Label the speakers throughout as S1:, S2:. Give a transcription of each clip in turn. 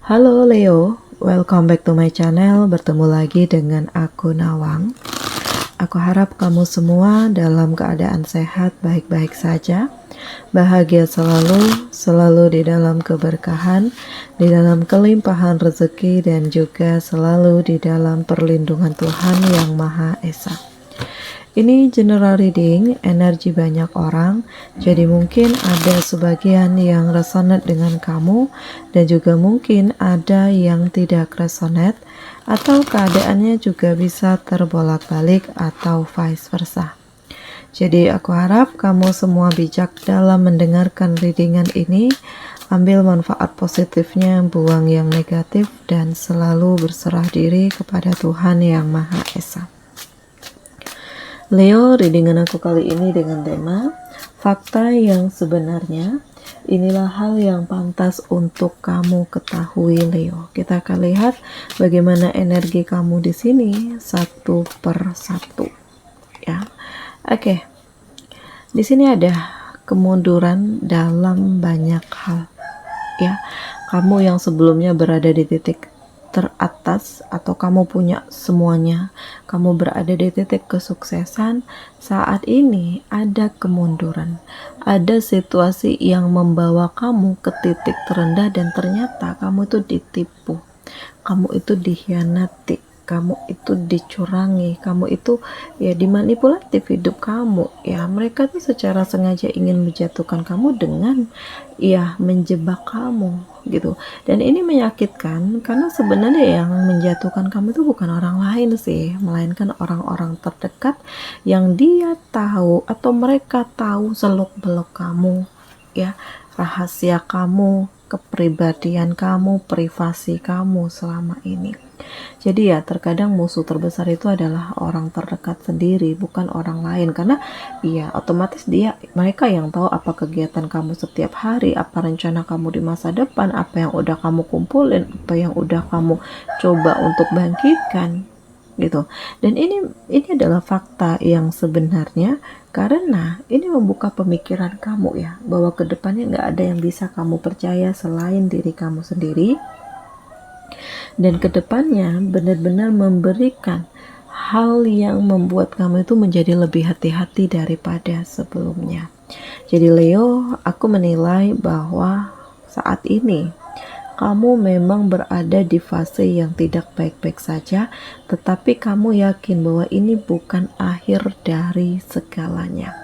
S1: Halo Leo, welcome back to my channel. Bertemu lagi dengan aku Nawang. Aku harap kamu semua dalam keadaan sehat, baik-baik saja, bahagia selalu, selalu di dalam keberkahan, di dalam kelimpahan rezeki, dan juga selalu di dalam perlindungan Tuhan Yang Maha Esa. Ini general reading, energi banyak orang, jadi mungkin ada sebagian yang resonate dengan kamu, dan juga mungkin ada yang tidak resonate, atau keadaannya juga bisa terbolak-balik atau vice versa. Jadi aku harap kamu semua bijak dalam mendengarkan readingan ini, ambil manfaat positifnya, buang yang negatif, dan selalu berserah diri kepada Tuhan Yang Maha Esa. Leo, readingan aku kali ini dengan tema fakta yang sebenarnya. Inilah hal yang pantas untuk kamu ketahui, Leo. Kita akan lihat bagaimana energi kamu di sini satu per satu. Ya, oke. Di sini ada kemunduran dalam banyak hal. Ya, kamu yang sebelumnya berada di titik teratas atau kamu punya semuanya, kamu berada di titik kesuksesan, saat ini ada kemunduran, ada situasi yang membawa kamu ke titik terendah dan ternyata kamu itu ditipu, kamu itu dikhianati, kamu itu dicurangi, kamu itu ya dimanipulatif hidup kamu. Ya, mereka tuh secara sengaja ingin menjatuhkan kamu dengan ya menjebak kamu gitu. Dan ini menyakitkan karena sebenarnya yang menjatuhkan kamu itu bukan orang lain sih, melainkan orang-orang terdekat yang dia tahu atau mereka tahu seluk-beluk kamu, ya, rahasia kamu, kepribadian kamu, privasi kamu selama ini. Jadi ya terkadang musuh terbesar itu adalah orang terdekat sendiri, bukan orang lain, karena ya otomatis mereka yang tahu apa kegiatan kamu setiap hari, apa rencana kamu di masa depan, apa yang udah kamu kumpulin, apa yang udah kamu coba untuk bangkitkan gitu. Dan ini adalah fakta yang sebenarnya, karena ini membuka pemikiran kamu ya, bahwa kedepannya nggak ada yang bisa kamu percaya selain diri kamu sendiri. Dan kedepannya benar-benar memberikan hal yang membuat kamu itu menjadi lebih hati-hati daripada sebelumnya. Jadi Leo, aku menilai bahwa saat ini kamu memang berada di fase yang tidak baik-baik saja, tetapi kamu yakin bahwa ini bukan akhir dari segalanya.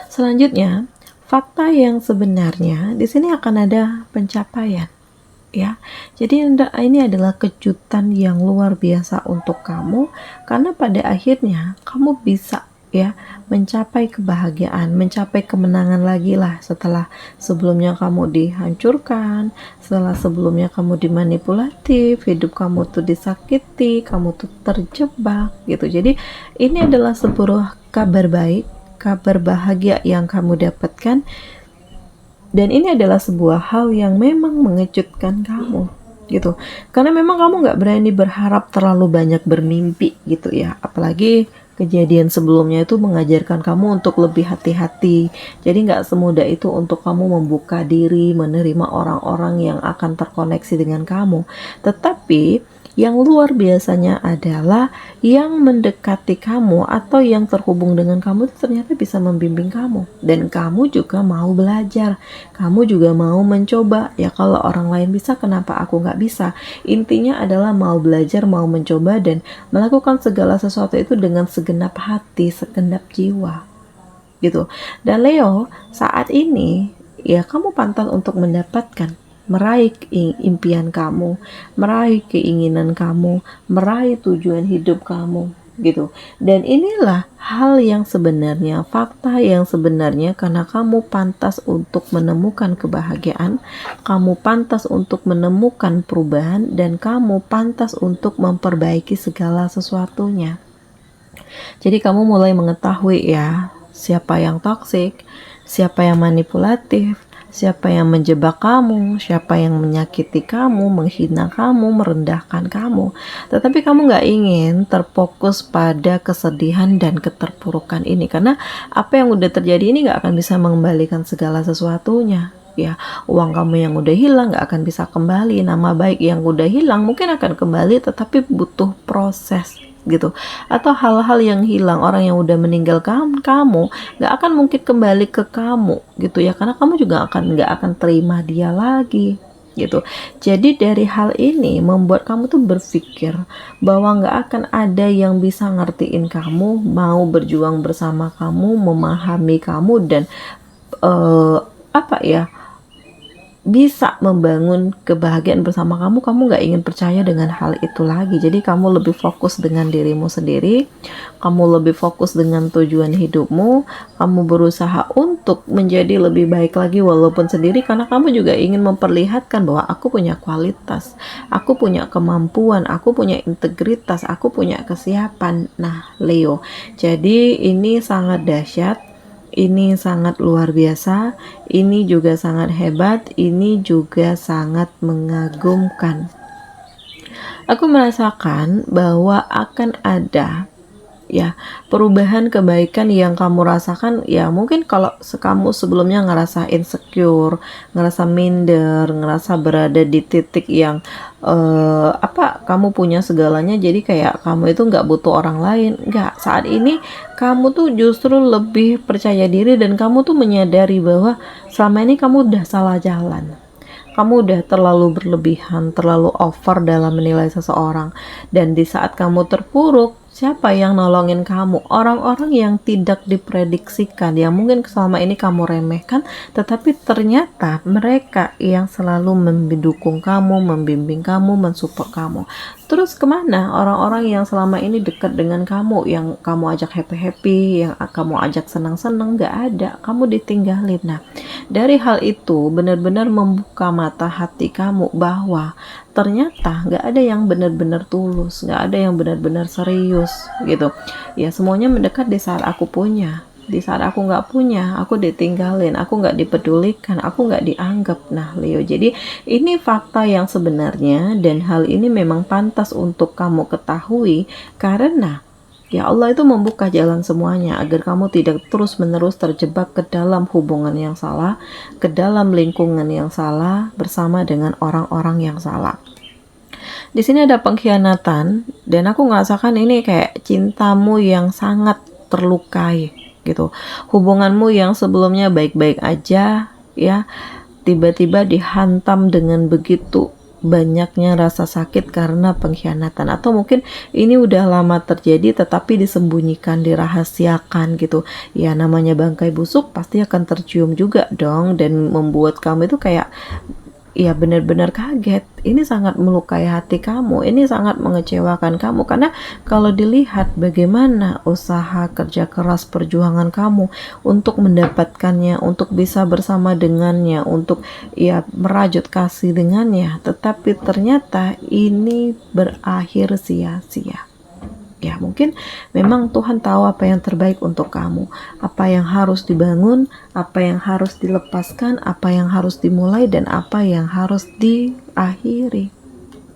S1: Selanjutnya, fakta yang sebenarnya di sini akan ada pencapaian. Ya, jadi ini adalah kejutan yang luar biasa untuk kamu, karena pada akhirnya kamu bisa ya mencapai kebahagiaan, mencapai kemenangan lagi lah setelah sebelumnya kamu dihancurkan, setelah sebelumnya kamu dimanipulatif, hidup kamu tuh disakiti, kamu tuh terjebak gitu. Jadi ini adalah sebuah kabar baik, kabar bahagia yang kamu dapatkan. Dan ini adalah sebuah hal yang memang mengejutkan kamu gitu, karena memang kamu nggak berani berharap terlalu banyak bermimpi gitu ya, apalagi kejadian sebelumnya itu mengajarkan kamu untuk lebih hati-hati. Jadi nggak semudah itu untuk kamu membuka diri, menerima orang-orang yang akan terkoneksi dengan kamu. Tetapi yang luar biasanya adalah yang mendekati kamu atau yang terhubung dengan kamu itu ternyata bisa membimbing kamu, dan kamu juga mau belajar, kamu juga mau mencoba. Ya kalau orang lain bisa, kenapa aku nggak bisa? Intinya adalah mau belajar, mau mencoba, dan melakukan segala sesuatu itu dengan segenap hati, segenap jiwa gitu. Dan Leo, saat ini ya kamu pantas untuk mendapatkan, meraih impian kamu, meraih keinginan kamu, meraih tujuan hidup kamu gitu. Dan inilah hal yang sebenarnya, fakta yang sebenarnya, karena kamu pantas untuk menemukan kebahagiaan, kamu pantas untuk menemukan perubahan, dan kamu pantas untuk memperbaiki segala sesuatunya. Jadi kamu mulai mengetahui ya, siapa yang toksik, siapa yang manipulatif, siapa yang menjebak kamu, siapa yang menyakiti kamu, menghina kamu, merendahkan kamu. Tetapi kamu gak ingin terfokus pada kesedihan dan keterpurukan ini, karena apa yang udah terjadi ini gak akan bisa mengembalikan segala sesuatunya ya. Uang kamu yang udah hilang nggak akan bisa kembali, nama baik yang udah hilang mungkin akan kembali tetapi butuh proses gitu. Atau hal-hal yang hilang, orang yang udah meninggalkan kamu nggak akan mungkin kembali ke kamu gitu ya, karena kamu juga nggak akan terima dia lagi gitu. Jadi dari hal ini membuat kamu tuh berpikir bahwa nggak akan ada yang bisa ngertiin kamu, mau berjuang bersama kamu, memahami kamu, dan apa ya, bisa membangun kebahagiaan bersama kamu. Kamu nggak ingin percaya dengan hal itu lagi. Jadi kamu lebih fokus dengan dirimu sendiri, kamu lebih fokus dengan tujuan hidupmu, kamu berusaha untuk menjadi lebih baik lagi walaupun sendiri, karena kamu juga ingin memperlihatkan bahwa aku punya kualitas, aku punya kemampuan, aku punya integritas, aku punya kesiapan. Nah Leo, jadi ini sangat dahsyat, ini sangat luar biasa, ini juga sangat hebat, ini juga sangat mengagumkan. Aku merasakan bahwa akan ada ya perubahan kebaikan yang kamu rasakan. Ya mungkin kalau kamu sebelumnya ngerasa insecure, ngerasa minder, ngerasa berada di titik yang kamu punya segalanya, jadi kayak kamu itu nggak butuh orang lain. Nggak, saat ini kamu tuh justru lebih percaya diri dan kamu tuh menyadari bahwa selama ini kamu udah salah jalan. Kamu udah terlalu berlebihan, terlalu over dalam menilai seseorang. Dan di saat kamu terpuruk, siapa yang nolongin kamu? Orang-orang yang tidak diprediksikan, yang mungkin selama ini kamu remehkan, tetapi ternyata mereka yang selalu mendukung kamu, membimbing kamu, mensupport kamu. Terus kemana orang-orang yang selama ini dekat dengan kamu, yang kamu ajak happy-happy, yang kamu ajak senang-senang? Gak ada, kamu ditinggalin. Nah, dari hal itu benar-benar membuka mata hati kamu bahwa ternyata gak ada yang benar-benar tulus, gak ada yang benar-benar serius gitu ya. Semuanya mendekat di saat aku punya, di saat aku nggak punya, aku ditinggalin, aku nggak dipedulikan, aku nggak dianggap. Nah Leo, jadi ini fakta yang sebenarnya, dan hal ini memang pantas untuk kamu ketahui, karena ya Allah itu membuka jalan semuanya agar kamu tidak terus-menerus terjebak ke dalam hubungan yang salah, ke dalam lingkungan yang salah, bersama dengan orang-orang yang salah. Di sini ada pengkhianatan, dan aku ngerasakan ini kayak cintamu yang sangat terlukai gitu. Hubunganmu yang sebelumnya baik-baik aja ya, tiba-tiba dihantam dengan begitu banyaknya rasa sakit karena pengkhianatan. Atau mungkin ini udah lama terjadi tetapi disembunyikan, dirahasiakan gitu ya. Namanya bangkai busuk pasti akan tercium juga dong, dan membuat kamu itu kayak ya benar-benar kaget. Ini sangat melukai hati kamu, ini sangat mengecewakan kamu, karena kalau dilihat bagaimana usaha kerja keras perjuangan kamu untuk mendapatkannya, untuk bisa bersama dengannya, untuk ya merajut kasih dengannya, tetapi ternyata ini berakhir sia-sia. Ya mungkin memang Tuhan tahu apa yang terbaik untuk kamu, apa yang harus dibangun, apa yang harus dilepaskan, apa yang harus dimulai, dan apa yang harus diakhiri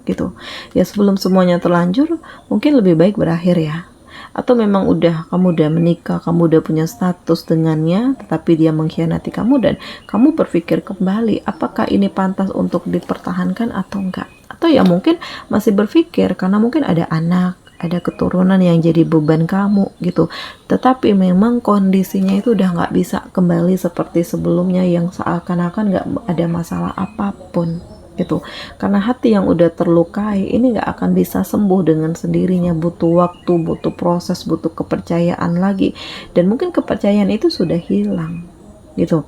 S1: gitu ya. Sebelum semuanya terlanjur, mungkin lebih baik berakhir ya. Atau memang kamu udah menikah, kamu udah punya status dengannya, tetapi dia mengkhianati kamu, dan kamu berpikir kembali apakah ini pantas untuk dipertahankan atau enggak. Atau ya mungkin masih berpikir karena mungkin ada anak, ada keturunan yang jadi beban kamu gitu, tetapi memang kondisinya itu udah nggak bisa kembali seperti sebelumnya yang seakan-akan nggak ada masalah apapun gitu. Karena hati yang udah terlukai ini nggak akan bisa sembuh dengan sendirinya, butuh waktu, butuh proses, butuh kepercayaan lagi, dan mungkin kepercayaan itu sudah hilang gitu.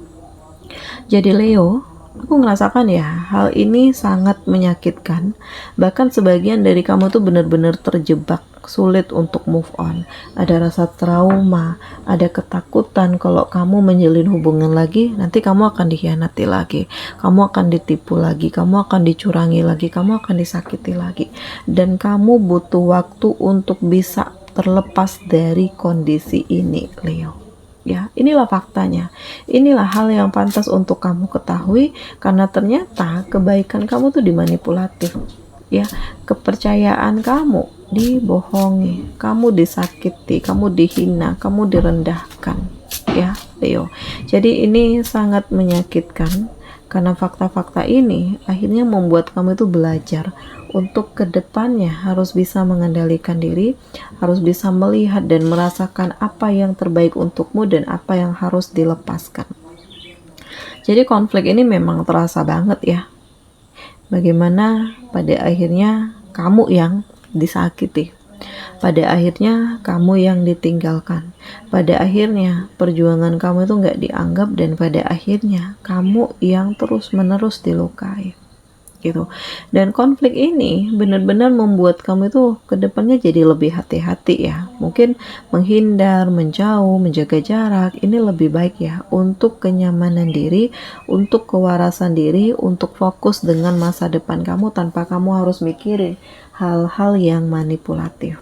S1: Jadi Leo, aku ngerasakan ya hal ini sangat menyakitkan. Bahkan sebagian dari kamu tuh benar-benar terjebak, sulit untuk move on. Ada rasa trauma, ada ketakutan kalau kamu menjalin hubungan lagi, nanti kamu akan dikhianati lagi, kamu akan ditipu lagi, kamu akan dicurangi lagi, kamu akan disakiti lagi. Dan kamu butuh waktu untuk bisa terlepas dari kondisi ini Leo. Ya, inilah faktanya. Inilah hal yang pantas untuk kamu ketahui, karena ternyata kebaikan kamu tuh dimanipulatif. Ya, kepercayaan kamu dibohongi, kamu disakiti, kamu dihina, kamu direndahkan. Ya, Leo. Jadi ini sangat menyakitkan, Karena fakta-fakta ini akhirnya membuat kamu itu belajar untuk kedepannya harus bisa mengendalikan diri, harus bisa melihat dan merasakan apa yang terbaik untukmu dan apa yang harus dilepaskan. Jadi konflik ini memang terasa banget ya. Bagaimana pada akhirnya kamu yang disakiti, pada akhirnya kamu yang ditinggalkan, pada akhirnya perjuangan kamu itu nggak dianggap, dan pada akhirnya kamu yang terus-menerus dilukai gitu. Dan konflik ini benar-benar membuat kamu itu kedepannya jadi lebih hati-hati ya, mungkin menghindar, menjauh, menjaga jarak. Ini lebih baik ya, untuk kenyamanan diri, untuk kewarasan diri, untuk fokus dengan masa depan kamu tanpa kamu harus mikirin hal-hal yang manipulatif.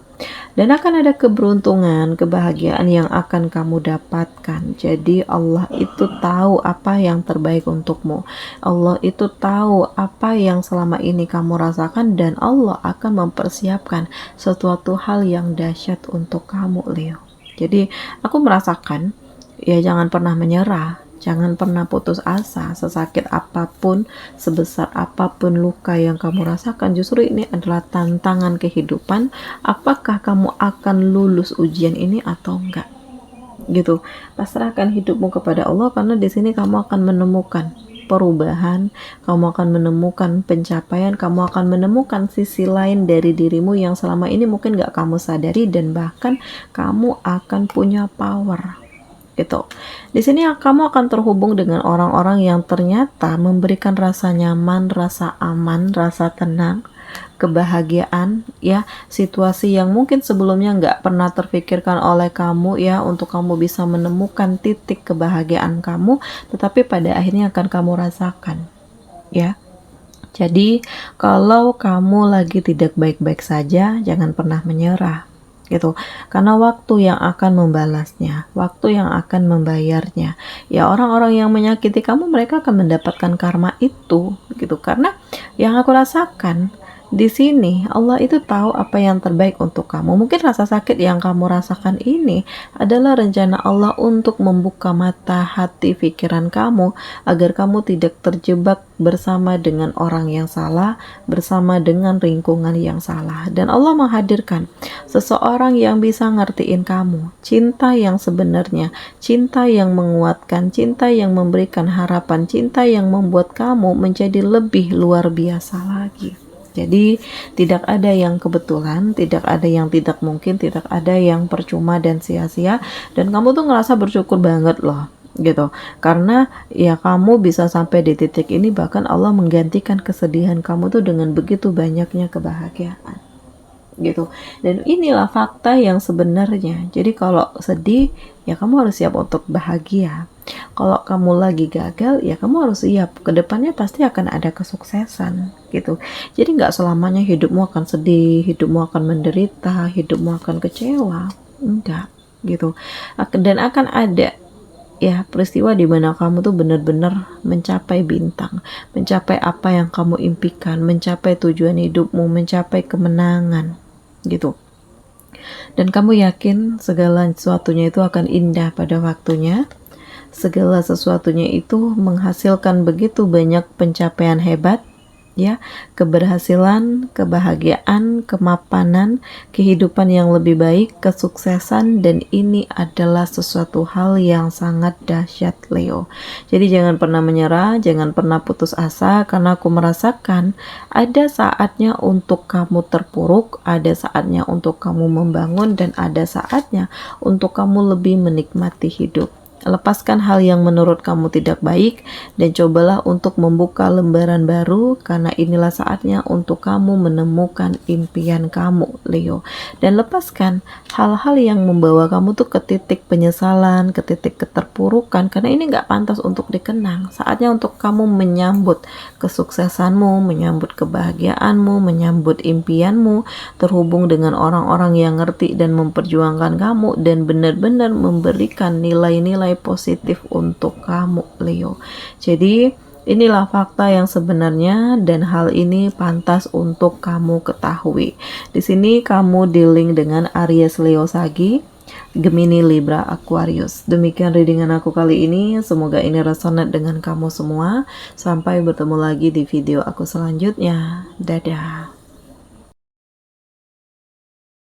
S1: Dan akan ada keberuntungan, kebahagiaan yang akan kamu dapatkan. Jadi Allah itu tahu apa yang terbaik untukmu. Allah itu tahu apa yang selama ini kamu rasakan, dan Allah akan mempersiapkan sesuatu hal yang dahsyat untuk kamu, Leo. Jadi aku merasakan, ya jangan pernah menyerah. Jangan pernah putus asa, sesakit apapun, sebesar apapun luka yang kamu rasakan. Justru ini adalah tantangan kehidupan. Apakah kamu akan lulus ujian ini atau enggak? Gitu. Pasrahkan hidupmu kepada Allah, karena di sini kamu akan menemukan perubahan, kamu akan menemukan pencapaian, kamu akan menemukan sisi lain dari dirimu yang selama ini mungkin gak kamu sadari, dan bahkan kamu akan punya power. Gitu. Di sini kamu akan terhubung dengan orang-orang yang ternyata memberikan rasa nyaman, rasa aman, rasa tenang, kebahagiaan ya, situasi yang mungkin sebelumnya nggak pernah terfikirkan oleh kamu ya, untuk kamu bisa menemukan titik kebahagiaan kamu, tetapi pada akhirnya akan kamu rasakan ya. Jadi kalau kamu lagi tidak baik-baik saja, jangan pernah menyerah gitu, karena waktu yang akan membalasnya, waktu yang akan membayarnya ya. Orang-orang yang menyakiti kamu, mereka akan mendapatkan karma itu gitu. Karena yang aku rasakan di sini, Allah itu tahu apa yang terbaik untuk kamu. Mungkin rasa sakit yang kamu rasakan ini adalah rencana Allah untuk membuka mata hati pikiran kamu, agar kamu tidak terjebak bersama dengan orang yang salah, bersama dengan lingkungan yang salah. Dan Allah menghadirkan seseorang yang bisa ngertiin kamu, cinta yang sebenarnya, cinta yang menguatkan, cinta yang memberikan harapan, cinta yang membuat kamu menjadi lebih luar biasa lagi. Jadi tidak ada yang kebetulan, tidak ada yang tidak mungkin, tidak ada yang percuma dan sia-sia. Dan kamu tuh ngerasa bersyukur banget loh gitu, karena ya kamu bisa sampai di titik ini, bahkan Allah menggantikan kesedihan kamu tuh dengan begitu banyaknya kebahagiaan gitu. Dan inilah fakta yang sebenarnya. Jadi kalau sedih ya kamu harus siap untuk bahagia. Kalau kamu lagi gagal ya kamu harus siap, kedepannya pasti akan ada kesuksesan gitu. Jadi nggak selamanya hidupmu akan sedih, hidupmu akan menderita, hidupmu akan kecewa, enggak gitu. Dan akan ada ya peristiwa di mana kamu tuh benar-benar mencapai bintang, mencapai apa yang kamu impikan, mencapai tujuan hidupmu, mencapai kemenangan gitu. Dan kamu yakin segala sesuatunya itu akan indah pada waktunya. Segala sesuatunya itu menghasilkan begitu banyak pencapaian hebat ya, keberhasilan, kebahagiaan, kemapanan, kehidupan yang lebih baik, kesuksesan, dan ini adalah sesuatu hal yang sangat dahsyat, Leo. Jadi jangan pernah menyerah, jangan pernah putus asa, karena aku merasakan ada saatnya untuk kamu terpuruk, ada saatnya untuk kamu membangun, dan ada saatnya untuk kamu lebih menikmati hidup. Lepaskan hal yang menurut kamu tidak baik dan cobalah untuk membuka lembaran baru, karena inilah saatnya untuk kamu menemukan impian kamu, Leo. Dan lepaskan hal-hal yang membawa kamu tuh ke titik penyesalan, ke titik keterpurukan, karena ini gak pantas untuk dikenang. Saatnya untuk kamu menyambut kesuksesanmu, menyambut kebahagiaanmu, menyambut impianmu, terhubung dengan orang-orang yang ngerti dan memperjuangkan kamu, dan benar-benar memberikan nilai-nilai positif untuk kamu, Leo. Jadi inilah fakta yang sebenarnya, dan hal ini pantas untuk kamu ketahui. Di sini kamu dealing dengan Aries Leo Sagi, Gemini, Libra, Aquarius. Demikian readingan aku kali ini. Semoga ini resonate dengan kamu semua. Sampai bertemu lagi di video aku selanjutnya. Dadah.